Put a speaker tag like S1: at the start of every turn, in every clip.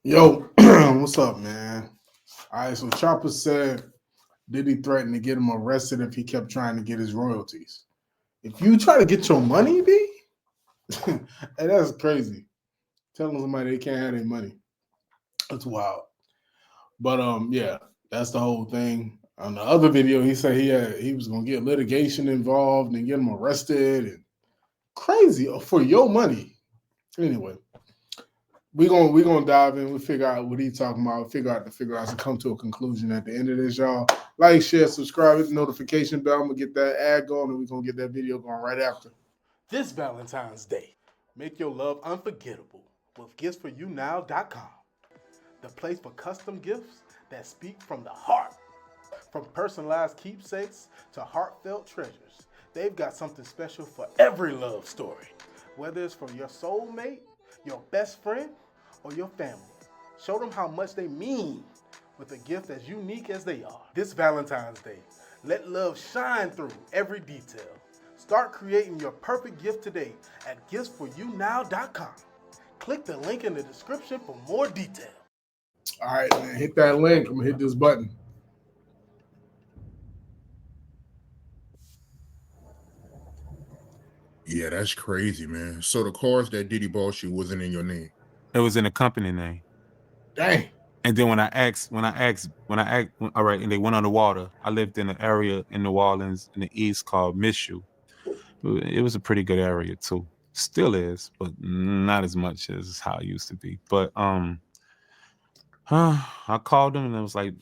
S1: Yo, what's up, man? All right, so Chopper said Diddy threatened to get him arrested if he kept trying to get his royalties. If you try to get your money, B, hey, that's crazy. Telling somebody they can't have their money. That's wild. But yeah, that's the whole thing. On the other video, he said he was gonna get litigation involved and get him arrested and crazy for your money. Anyway, we gonna dive in. We figure out what he's talking about. Figure out to come to a conclusion at the end of this, y'all. Like, share, subscribe, hit the notification bell. I'm gonna get that ad going, and we're gonna get that video going right after.
S2: This Valentine's Day, make your love unforgettable with giftsforyounow.com, the place for custom gifts that speak from the heart. From personalized keepsakes to heartfelt treasures, they've got something special for every love story. Whether it's for your soulmate, your best friend, or your family, show them how much they mean with a gift as unique as they are. This Valentine's Day, let love shine through every detail. Start creating your perfect gift today at giftsforyounow.com. Click the link in the description for more detail.
S1: All right, man, hit that link. I'm gonna hit this button.
S3: Yeah, that's crazy, man. So the cars that Diddy bought you wasn't in your name.
S4: It was in the company name.
S1: Dang.
S4: And then when I asked, all right, and they went underwater. I lived in an area in New Orleans in the East called Mishu. It was a pretty good area too. Still is, but not as much as how it used to be. But I called them and I was like,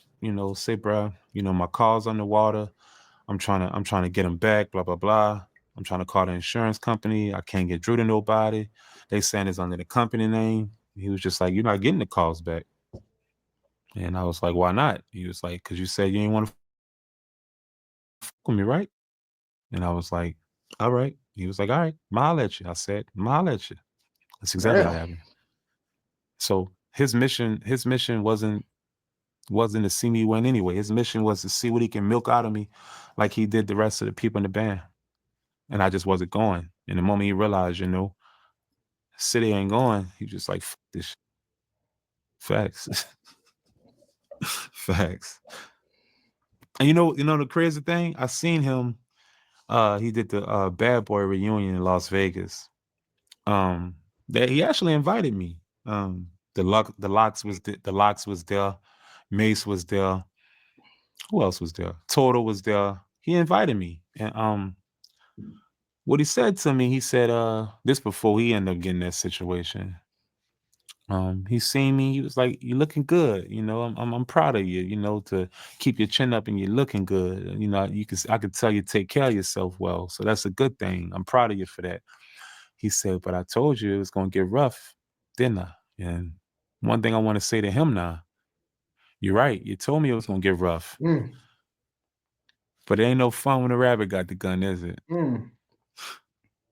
S4: say, bro, my car's underwater. I'm trying to get them back. Blah blah blah. I'm trying to call the insurance company. I can't get through to nobody. They saying it's under the company name. He was just like, you're not getting the calls back. And I was like, why not? He was like, because you said you didn't want to fuck with me, right? And I was like, all right. He was like, all right, I'll let you. I said, I'll let you. That's exactly what
S1: Damn.
S4: happened. So his mission wasn't to see me win anyway. His mission was to see what he can milk out of me like he did the rest of the people in the band. And I just wasn't going. And the moment he realized, city ain't going, he just like, fuck this shit. Facts. Facts. And the crazy thing, I seen him. He did the Bad Boy reunion in Las Vegas. That he actually invited me. The Locks was there, Mace was there. Who else was there? Total was there. He invited me, and what he said to me, he said, this before he ended up getting that situation. He seen me. He was like, "You're looking good. I'm proud of you. To keep your chin up and you're looking good. I could tell you take care of yourself well. So that's a good thing. I'm proud of you for that." He said, "But I told you it was gonna get rough, didn't I?" And one thing I want to say to him now, you're right. You told me it was gonna get rough, but it ain't no fun when the rabbit got the gun, is it?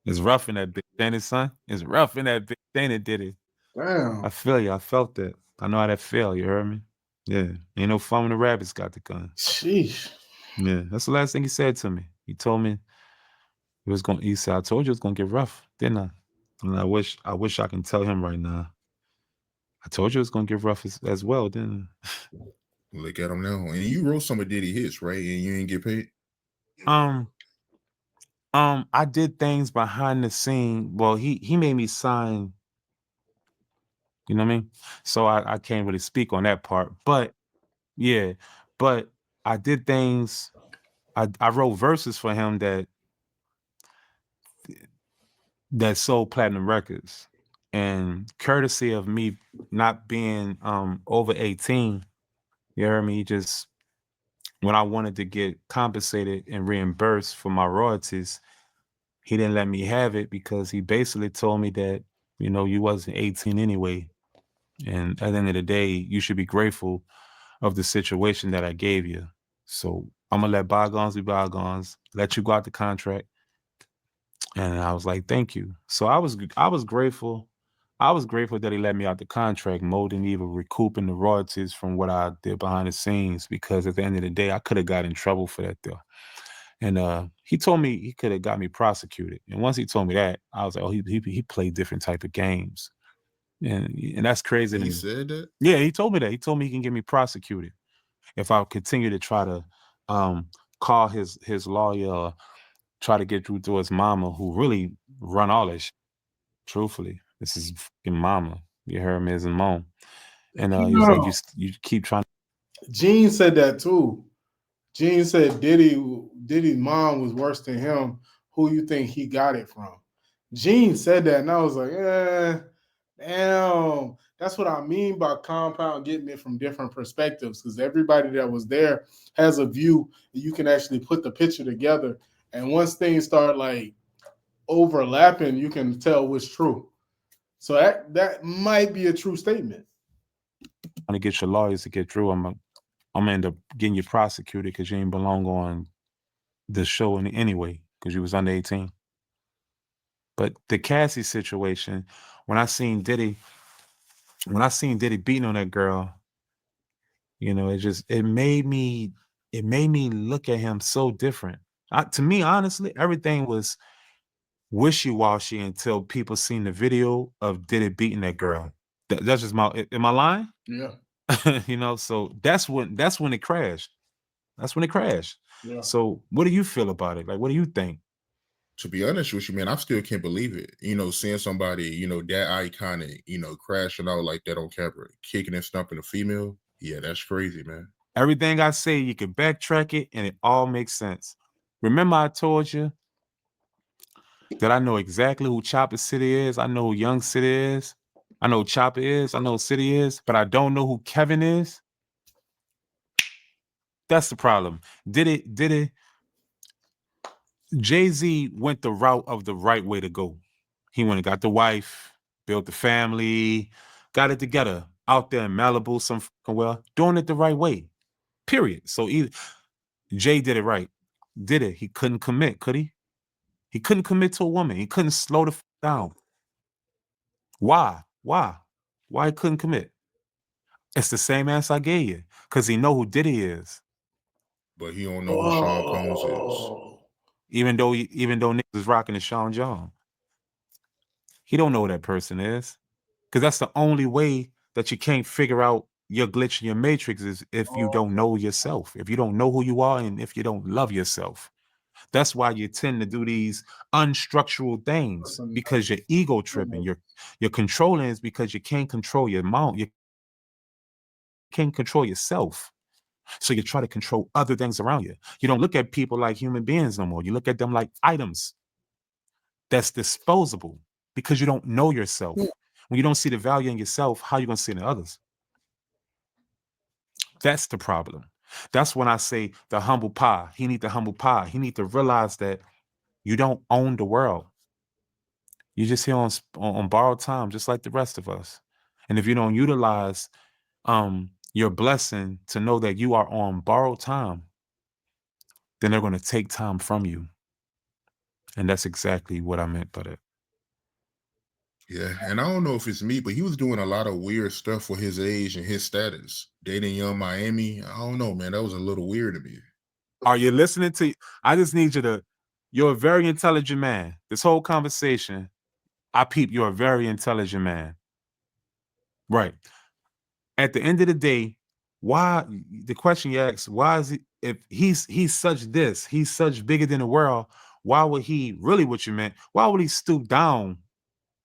S4: It's rough in that bitch, ain't it, son? It's rough in that bitch, ain't it, Diddy?
S1: Damn.
S4: I feel you. I felt that. I know how that feel. You heard me? Yeah. Ain't no fun when the rabbits got the gun.
S1: Sheesh.
S4: Yeah. That's the last thing he said to me. He told me he said, I told you it was gonna get rough, didn't I? And I wish I can tell him right now. I told you it was gonna get rough as well, didn't I?
S3: Look at him now. And you wrote some of Diddy hits, right? And you ain't get paid?
S4: I did things behind the scene. Well, he made me sign, you know what I mean? So I can't really speak on that part. But yeah, but I did things. I wrote verses for him that sold platinum records. And courtesy of me not being over 18, you heard me, just when I wanted to get compensated and reimbursed for my royalties, he didn't let me have it because he basically told me that, you wasn't 18 anyway. And at the end of the day, you should be grateful of the situation that I gave you. So I'm gonna let bygones be bygones, let you go out the contract. And I was like, thank you. So I was grateful. I was grateful that he let me out the contract more than even recouping the royalties from what I did behind the scenes, because at the end of the day, I could have got in trouble for that though. And he told me he could have got me prosecuted. And once he told me that, I was like, oh, he played different type of games. And that's crazy to
S3: He
S4: me.
S3: said that.
S4: Yeah, he told me that. He told me he can get me prosecuted if I continue to try to call his lawyer or try to get through to his mama, who really run all that shit. Truthfully, this is fucking mama. You heard me, as a mom. And
S1: You
S4: he was like,
S1: know,
S4: you keep trying.
S1: Gene said that too. Gene said Diddy's mom was worse than him. Who you think he got it from? Gene said that, and I was like, damn. That's what I mean by compound, getting it from different perspectives, because everybody that was there has a view that you can actually put the picture together. And once things start like overlapping, you can tell what's true. So that might be a true statement.
S4: to get your lawyers to get through. I'm gonna end up getting you prosecuted because you ain't belong on the show anyway, because you was under 18. But the Cassie situation, when I seen Diddy beating on that girl, it made me look at him so different. To me, honestly, everything was wishy-washy until people seen the video of Diddy beating that girl. That's just my, am I lying?
S1: Yeah.
S4: So that's when it crashed. That's when it crashed.
S1: Yeah.
S4: So what do you feel about it? Like, what do you think?
S3: To be honest with you, man, I still can't believe it. Seeing somebody, that iconic, crashing out like that on camera, kicking and stumping a female. Yeah, that's crazy, man.
S4: Everything I say, you can backtrack it and it all makes sense. Remember I told you that I know exactly who Chopper City is. I know who Young City is. I know who Chopper is. I know who City is, but I don't know who Kevin is. That's the problem. Jay-Z went the route of the right way to go. He went and got the wife, built the family, got it together out there in Malibu, doing it the right way. Period. So Jay did it right. Did it? He couldn't commit, could he? He couldn't commit to a woman. He couldn't slow the down. Why? Why he couldn't commit? It's the same answer I gave you. Because he know who Diddy is.
S3: But he don't know who Sean Combs is.
S4: Even though niggas is rocking the Sean John. He don't know who that person is. Because that's the only way that you can't figure out your glitch in your matrix is if you don't know yourself. If you don't know who you are and if you don't love yourself. That's why you tend to do these unstructural things, because you're ego tripping. You're controlling is because you can't control your mind. You can't control yourself. So you try to control other things around you. You don't look at people like human beings no more. You look at them like items that's disposable because you don't know yourself. When you don't see the value in yourself, how are you going to see it in others? That's the problem. That's when I say the humble pie. He need the humble pie. He need to realize that you don't own the world. You're just here on borrowed time, just like the rest of us. And if you don't utilize your blessing to know that you are on borrowed time, then they're going to take time from you. And that's exactly what I meant by that.
S3: Yeah, and I don't know if it's me, but he was doing a lot of weird stuff for his age and his status. Dating Young Miami, I don't know, man. That was a little weird to me.
S4: Are you listening to? I just need you to. You're a very intelligent man. This whole conversation, I peep. You're a very intelligent man. Right. At the end of the day, why the question you ask, why is he, if he's such this, he's such bigger than the world, why would he really what you meant? Why would he stoop down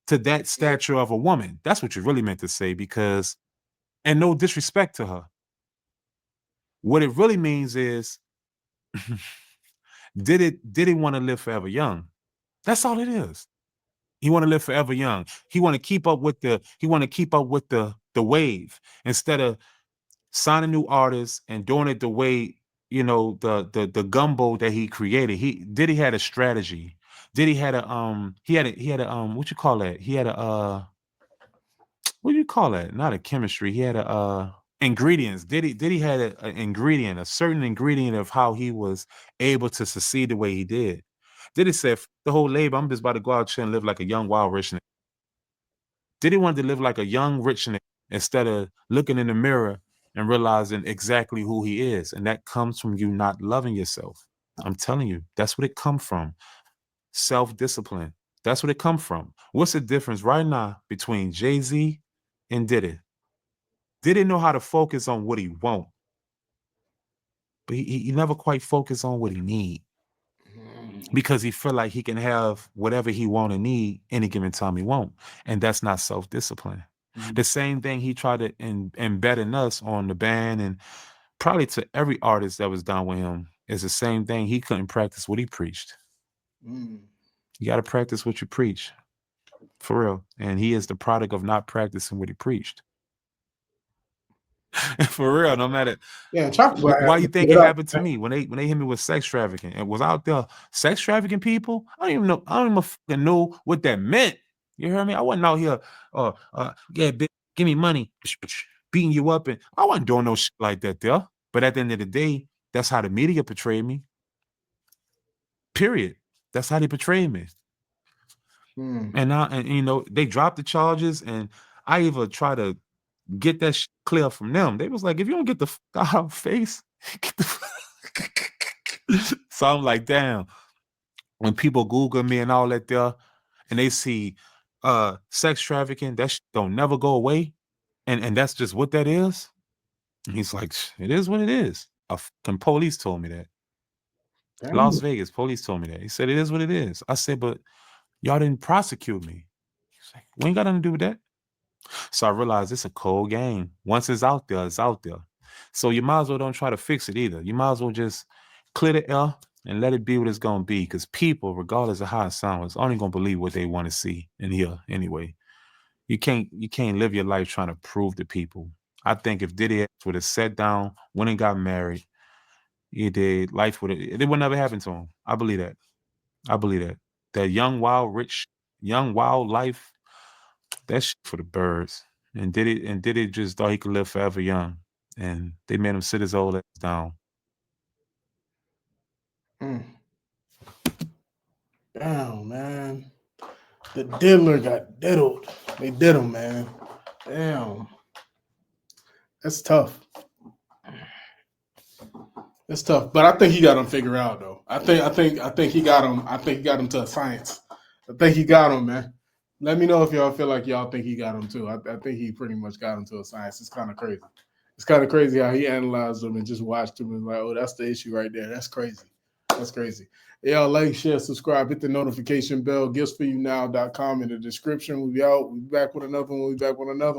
S4: to that stature of a woman? That's what you really meant to say, because, and no disrespect to her. What it really means is, did he want to live forever young? That's all it is. He want to live forever young. He want to keep up with the wave instead of signing new artists and doing it the way, the gumbo that he created. Diddy had a strategy. Diddy had a what you call that? He had a what do you call that? Not a chemistry. He had a ingredients. Diddy had an ingredient, a certain ingredient of how he was able to succeed the way he did. Diddy said, the whole label, I'm just about to go out here and live like a young, wild, rich nigga. Diddy wanted to live like a young, rich nigga instead of looking in the mirror and realizing exactly who he is. And that comes from you not loving yourself. I'm telling you, that's what it comes from. Self-discipline. That's what it comes from. What's the difference right now between Jay-Z and Diddy. Diddy know how to focus on what he want, but he never quite focused on what he need because he feel like he can have whatever he want and need any given time he want, and that's not self-discipline. The same thing he tried to embed in us on the band and probably to every artist that was down with him is the same thing. He couldn't practice what he preached. You got to practice what you preach, for real. And he is the product of not practicing what he preached. For real, no matter.
S1: Yeah, Chopper.
S4: Why you think it happened to me when they hit me with sex trafficking and was out there sex trafficking people? I don't even fucking know what that meant. You hear me? I wasn't out here, yeah, bitch, give me money, beating you up, and I wasn't doing no shit like that there. But at the end of the day, that's how the media portrayed me. Period. That's how they portrayed me. And now, and you know, they dropped the charges, and I even try to get that shit clear from them. They was like, if you don't get the fuck out of face, get the so I'm like, damn. When people Google me and all that there, and they see sex trafficking, that shit don't never go away, and that's just what that is. And he's like, it is what it is. A fucking police told me that. Las Vegas police told me that. He said, it is what it is. I said, but y'all didn't prosecute me. He's like, we ain't got nothing to do with that. So I realized it's a cold game. Once it's out there, it's out there. So you might as well don't try to fix it either. You might as well just clear the air and let it be what it's going to be. Because people, regardless of how it sounds, only going to believe what they want to see and hear anyway. You can't live your life trying to prove to people. I think if Diddy would have sat down, went and got married, he did, life it would never happen to him. I believe that. I believe that. That young, wild, rich, young, wild life, that's for the birds. And Diddy just thought he could live forever young. And they made him sit his old ass down.
S1: Damn, man. The diddler got diddled. They did him, man. Damn. That's tough. It's tough. But I think he got him figured out though. I think he got him. I think he got him to a science. I think he got him, man. Let me know if y'all feel like y'all think he got him too. I think he pretty much got him to a science. It's kind of crazy. It's kind of crazy how he analyzed them and just watched them and like, oh, that's the issue right there. That's crazy. That's crazy. Y'all like, share, subscribe, hit the notification bell, giftsforyounow.com in the description. We'll be out. We'll be back with another one. We'll be back with another one.